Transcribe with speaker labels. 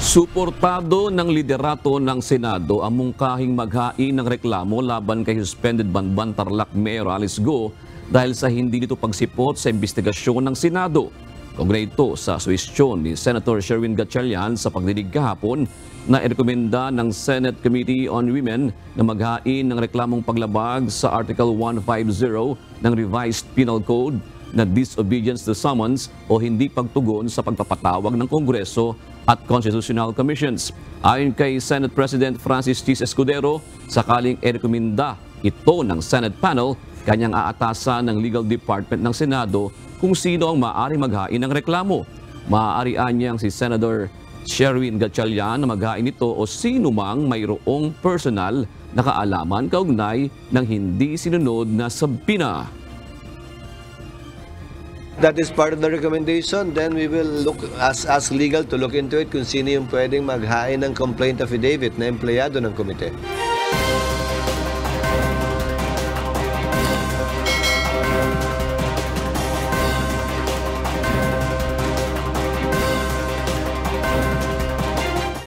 Speaker 1: Suportado ng liderato ng Senado ang mungkahing maghain ng reklamo laban kay suspended Banban Tarlac Mayor Alice Go dahil sa hindi nito pagsipot sa investigasyon ng Senado. Kaugnay ito sa suwestyon ni Senator Sherwin Gatchalian sa pagdinig kahapon na irekomenda ng Senate Committee on Women na maghain ng reklamong paglabag sa Article 150 ng Revised Penal Code na disobedience to summons o hindi pagtugon sa pagpapatawag ng Kongreso at Constitutional Commissions. Ayon kay Senate President Francis T. Escudero, sakaling irekomenda ito ng Senate panel, kanyang aatasan ng Legal Department ng Senado kung sino ang maaari maghain ng reklamo. Maaari niyang si Senator Sherwin Gatchalian na maghain ito o sino mang mayroong personal na kaalaman kaugnay ng hindi sinunod na sabina.
Speaker 2: That is part of the recommendation. Then we will ask legal to look into it kung sino yung pwedeng maghain ng complaint affidavit na empleyado ng komite.